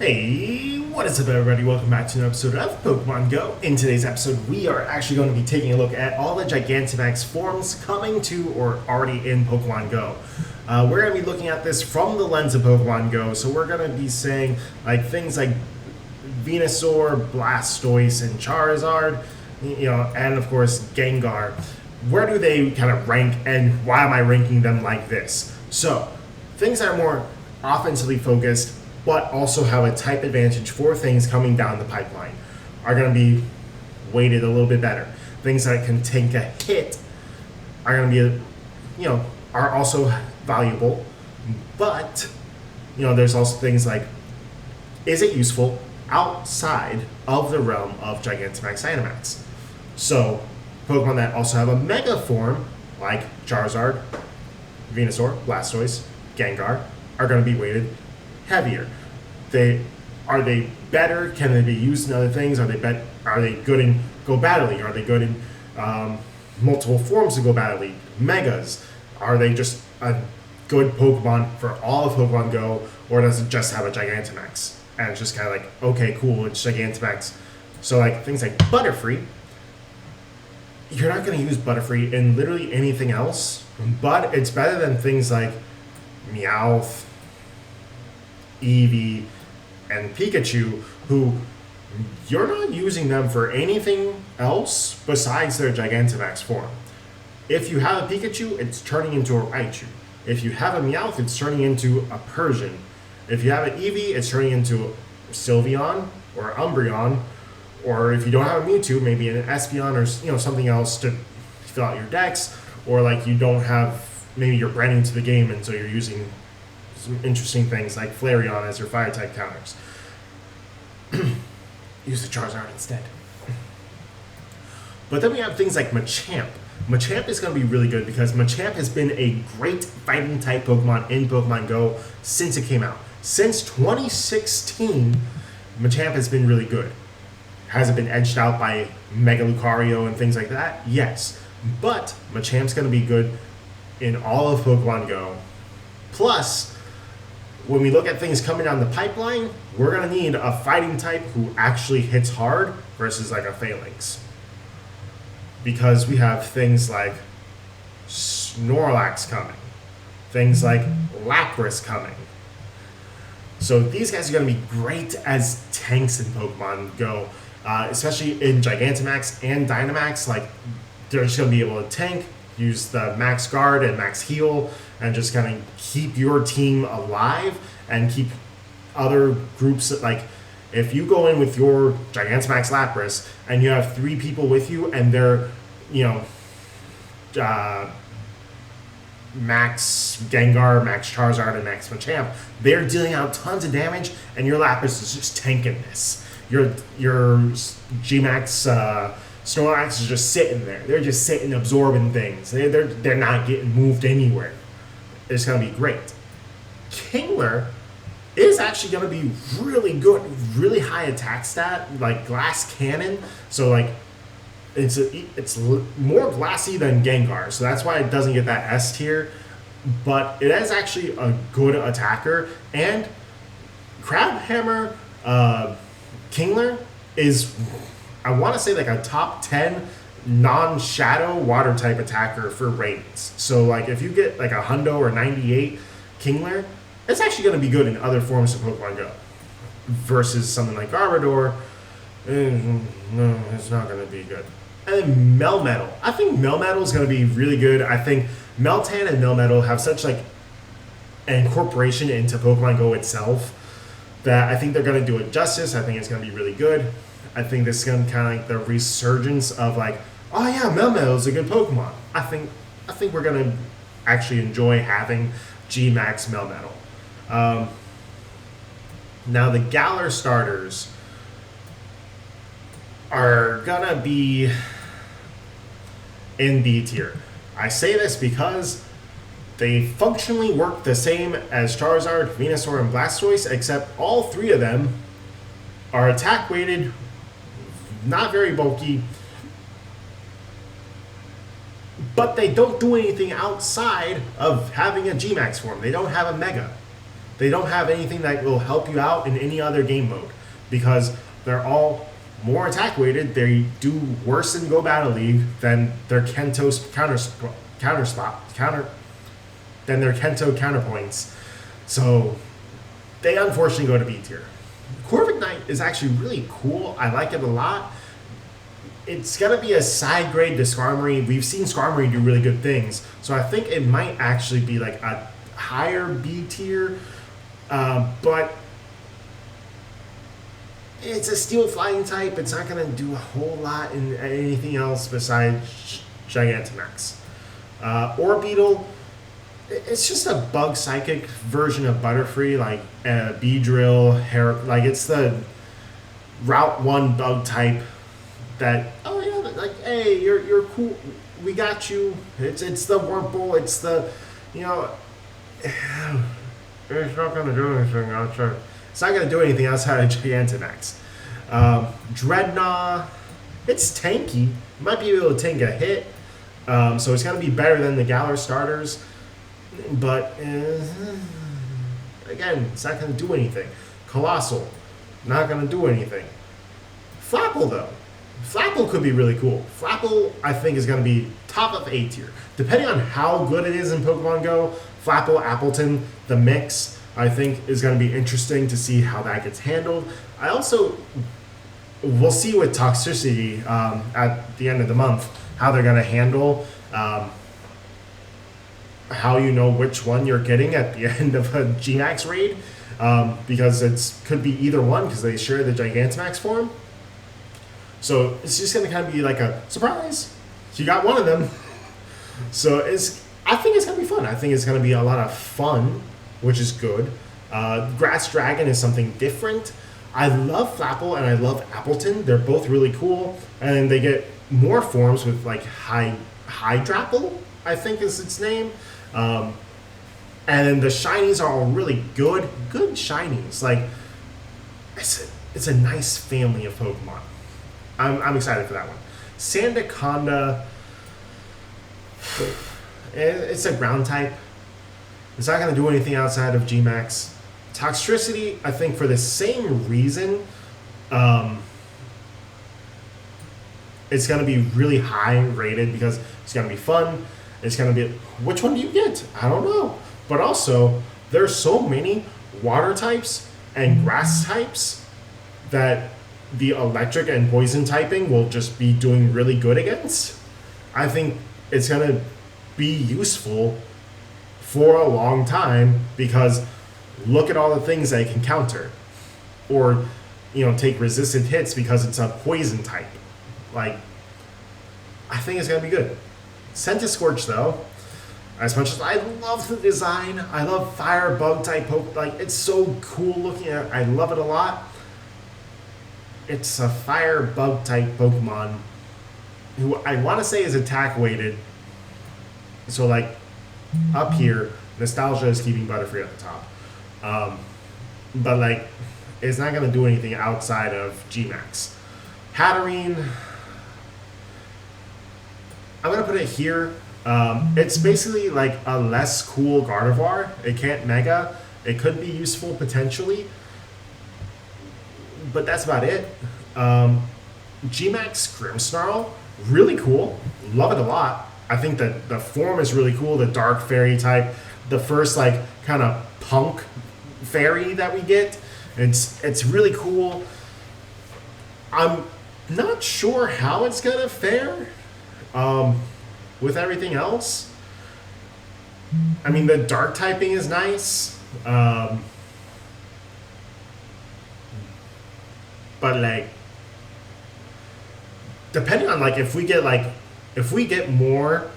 Hey, what is up everybody? Welcome back to another episode of Pokemon Go. In today's episode, we are actually going to be taking a look at all the Gigantamax forms coming to or already in Pokemon Go. We're going to be looking at this from the lens of Pokemon Go, so we're going to be saying like things like Venusaur, Blastoise, and Charizard, and of course Gengar. Where do they kind of rank, and why am I ranking them like this? So, things that are more offensively focused but also have a type advantage for things coming down the pipeline are going to be weighted a little bit better. Things that can take a hit are going to be, are also valuable, but, there's also things like, is it useful outside of the realm of Gigantamax Dynamax? So, Pokemon that also have a Mega form, like Charizard, Venusaur, Blastoise, Gengar, are going to be weighted heavier. Are they better? Can they be used in other things? Are they good in Go Battle? Are they good in multiple forms of Go Battle? Megas? Are they just a good Pokemon for all of Pokemon Go, or does it just have a Gigantamax? And it's just kind of like, okay, cool, it's Gigantamax. So like things like Butterfree, you're not going to use Butterfree in literally anything else, but it's better than things like Meowth, Eevee, and Pikachu, who you're not using them for anything else besides their Gigantamax form. If you have a Pikachu, it's turning into a Raichu. If you have a Meowth, it's turning into a Persian. If you have an Eevee, it's turning into a Sylveon or Umbreon. Or if you don't have a Mewtwo, maybe an Espeon or something else to fill out your decks. Or like you don't have, maybe you're brand new to the game and so you're using some interesting things like Flareon as your fire type counters. Use the Charizard instead. But then we have things like Machamp. Machamp is going to be really good because Machamp has been a great fighting type Pokemon in Pokemon Go since it came out. Since 2016, Machamp has been really good. Has it been edged out by Mega Lucario and things like that? Yes. But Machamp's going to be good in all of Pokemon Go. Plus, when we look at things coming down the pipeline, we're going to need a fighting type who actually hits hard versus like a Phalanx. Because we have things like Snorlax coming. Things like Lapras coming. So these guys are going to be great as tanks in Pokemon Go. Especially in Gigantamax and Dynamax. Like, they're just going to be able to tank, use the max guard and max heal, and just kind of keep your team alive and keep other groups like if you go in with your Gigantamax Lapras and you have 3 people with you and they're max Gengar, max Charizard, and max Machamp, they're dealing out tons of damage and your Lapras is just tanking this. Your Gmax Snorlax is just sitting there. They're just sitting absorbing things. They're not getting moved anywhere. It's going to be great. Kingler is actually going to be really good, really high attack stat, like Glass Cannon. So like it's more glassy than Gengar, so that's why it doesn't get that S tier. But it is actually a good attacker, and Crabhammer Kingler is, I want to say, like a top 10 non-shadow water type attacker for raids. So like if you get like a Hundo or 98 Kingler, it's actually going to be good in other forms of Pokemon Go. Versus something like Garbodor, no, it's not going to be good. And then Melmetal. I think Melmetal is going to be really good. I think Meltan and Melmetal have such like an incorporation into Pokemon Go itself that I think they're going to do it justice. I think it's going to be really good. I think this is going to be kind of like the resurgence of like, oh yeah, Melmetal is a good Pokemon. I think we're going to actually enjoy having Gmax Melmetal. Now the Galar starters are going to be in B tier. I say this because they functionally work the same as Charizard, Venusaur, and Blastoise, except all 3 of them are attack weighted, not very bulky, but they don't do anything outside of having a Gmax form. They don't have a Mega. They don't have anything that will help you out in any other game mode because they're all more attack weighted. They do worse in Go Battle League than their Kento's than their Kento counterpoints. So they unfortunately go to B tier. Corvic Knight is actually really cool. I like it a lot. It's going to be a side grade to Skarmory. We've seen Skarmory do really good things. So I think it might actually be like a higher B tier. But it's a steel flying type. It's not going to do a whole lot in anything else besides Gigantamax. Orbeetle, it's just a bug psychic version of Butterfree, like Beedrill, like it's the Route 1 bug type that, oh yeah, like, hey, you're cool, we got you. It's the Wurmple, it's the, you know, it's not going to do anything outside. It's not going to do anything outside of Gigantamax. Dreadnought, it's tanky. Might be able to tank a hit. So it's going to be better than the Galar starters. But, again, it's not going to do anything. Colossal, not going to do anything. Flapple, though. Flapple could be really cool. Flapple, I think, is going to be top of A tier. Depending on how good it is in Pokemon Go, Flapple, Appleton, the mix, I think, is going to be interesting to see how that gets handled. I also, we'll see with Toxtricity at the end of the month, how they're going to handle how you know which one you're getting at the end of a Gmax raid, because it could be either one because they share the Gigantamax form. So it's just going to kind of be like a surprise. You got one of them. So I think it's going to be fun. I think it's going to be a lot of fun, which is good. Grass Dragon is something different. I love Flapple and I love Appleton. They're both really cool. And they get more forms with like Hydrapple, I think is its name. And then the shinies are all really good shinies. Like, it's a nice family of Pokemon. I'm excited for that one. Sandaconda, it's a ground type. It's not going to do anything outside of Gmax. Toxtricity, I think for the same reason, it's going to be really high rated because it's going to be fun. It's going to be, which one do you get? I don't know. But also, there's so many water types and grass types that the electric and poison typing will just be doing really good against. I think it's going to be useful for a long time because look at all the things that it can counter. Or, you know, take resistant hits because it's a poison type. Like, I think it's going to be good. Centiskorch, though, as much as I love the design, I love fire bug type Pokemon, like, it's so cool looking at, I love it a lot. It's a fire bug type Pokemon who I want to say is attack weighted. So, like, up here, Nostalgia is keeping Butterfree at the top. But, like, it's not going to do anything outside of Gmax. Hatterene, I'm going to put it here. It's basically like a less cool Gardevoir. It can't Mega. It could be useful potentially. But that's about it. Gmax Grimmsnarl, really cool. Love it a lot. I think that the form is really cool. The Dark Fairy type. The first like kind of punk fairy that we get. It's really cool. I'm not sure how it's going to fare with everything else. I mean, the dark typing is nice. But like, depending on like if we get more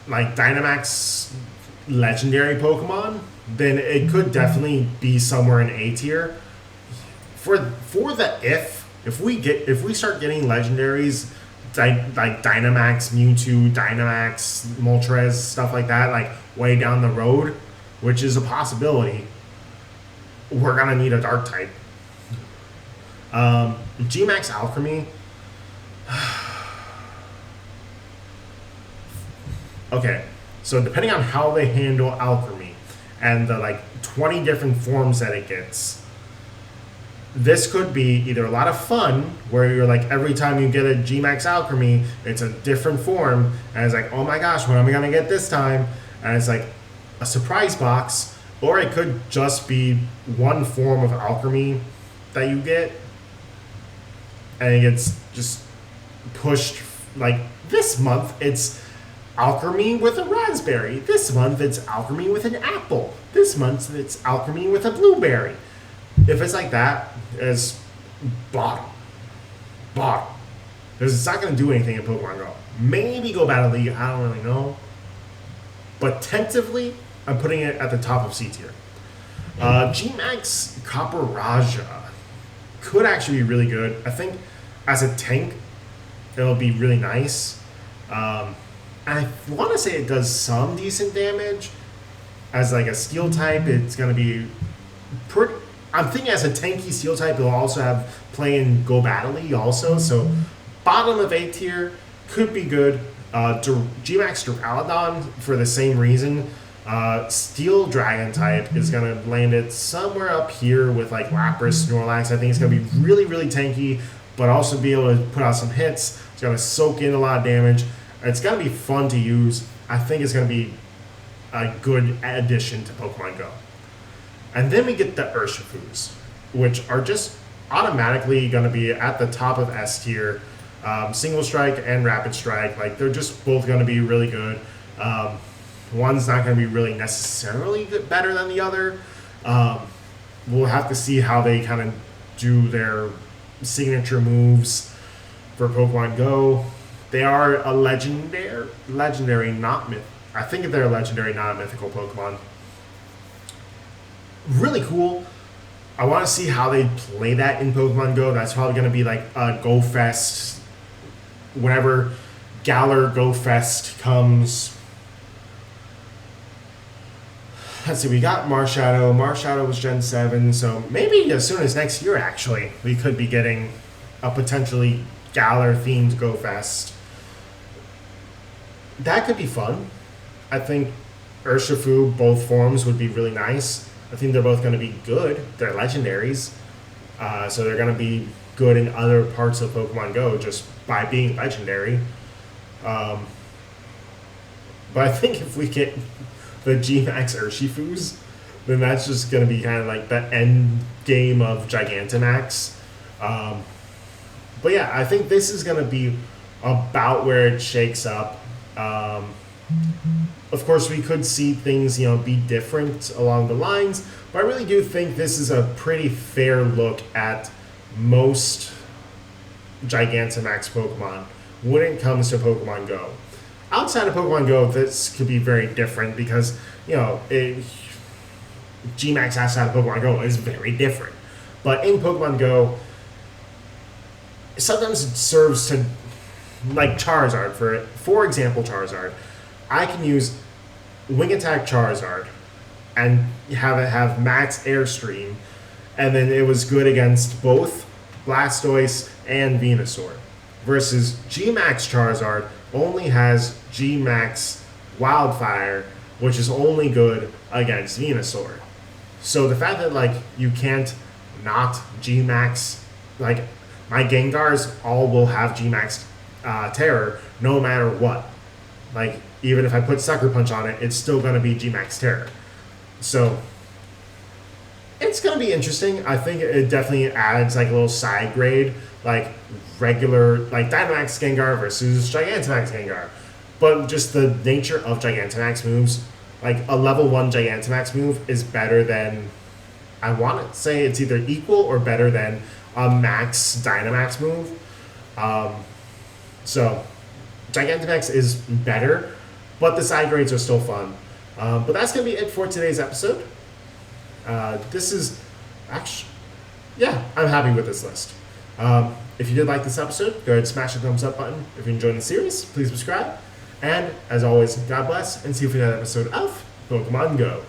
like Dynamax legendary Pokemon, then it could definitely be somewhere in A tier. For the if we start getting legendaries like Dynamax, Mewtwo, Dynamax, Moltres, stuff like that, like way down the road, which is a possibility, we're gonna need a dark type. Gmax Alchemy. Okay, so depending on how they handle Alchemy and the like 20 different forms that it gets. This could be either a lot of fun, where you're like, every time you get a Gmax Alchemy, it's a different form, and it's like, oh my gosh, what am I gonna get this time? And it's like a surprise box, or it could just be one form of alchemy that you get, and it gets just pushed. Like this month, it's alchemy with a raspberry. This month, it's alchemy with an apple. This month, it's alchemy with a blueberry. If it's like that, it's bottom. Because it's not going to do anything in Pokemon Go. Maybe Go Battle League, I don't really know. But tentatively, I'm putting it at the top of C tier. Gmax Copper could actually be really good. I think as a tank, it'll be really nice. And I want to say it does some decent damage. As like a steel type, it's going to be pretty... I'm thinking as a tanky steel type, it'll also have play in Go Battle League also. So bottom of A tier could be good. Gmax Duraludon for the same reason. Steel Dragon type is going to land it somewhere up here with like Lapras, Snorlax. I think it's going to be really, really tanky, but also be able to put out some hits. It's going to soak in a lot of damage. It's going to be fun to use. I think it's going to be a good addition to Pokemon Go. And then we get the Urshifus, which are just automatically going to be at the top of S tier. Single Strike and Rapid Strike, like they're just both going to be really good. One's not going to be really necessarily better than the other. We'll have to see how they kind of do their signature moves for Pokemon Go. They are a legendary, not myth. I think they're a legendary, not a mythical Pokemon. Really cool. I want to see how they play that in Pokemon Go. That's probably going to be like a Go Fest. Whenever Galar Go Fest comes. Let's see, we got Marshadow. Marshadow was Gen 7, so maybe as soon as next year, actually, we could be getting a potentially Galar-themed Go Fest. That could be fun. I think Urshifu, both forms, would be really nice. I think they're both going to be good. They're legendaries, so they're going to be good in other parts of Pokemon Go just by being legendary. But I think if we get the Gmax Urshifus, then that's just going to be kind of like the end game of Gigantamax. But yeah, I think this is going to be about where it shakes up. Of course, we could see things, be different along the lines, but I really do think this is a pretty fair look at most Gigantamax Pokemon when it comes to Pokemon Go. Outside of Pokemon Go, this could be very different because, Gmax outside of Pokemon Go is very different. But in Pokemon Go, sometimes it serves to, like Charizard, for example, Charizard. I can use Wing Attack Charizard and have it have max Airstream, and then it was good against both Blastoise and Venusaur. Versus Gmax Charizard only has Gmax Wildfire, which is only good against Venusaur. So the fact that you can't not Gmax, my Gengars all will have Gmax Terror no matter what. Even if I put Sucker Punch on it, it's still going to be Gmax Terror. So it's going to be interesting. I think it definitely adds a little side grade, regular, Dynamax Gengar versus Gigantamax Gengar. But just the nature of Gigantamax moves, a level 1 Gigantamax move is better than, I want to say it's either equal or better than a max Dynamax move. So Gigantamax is better, but the side grades are still fun. But that's going to be it for today's episode. This is actually, I'm happy with this list. If you did like this episode, go ahead and smash the thumbs up button. If you enjoyed the series, please subscribe. And as always, God bless, and see you for another episode of Pokemon Go.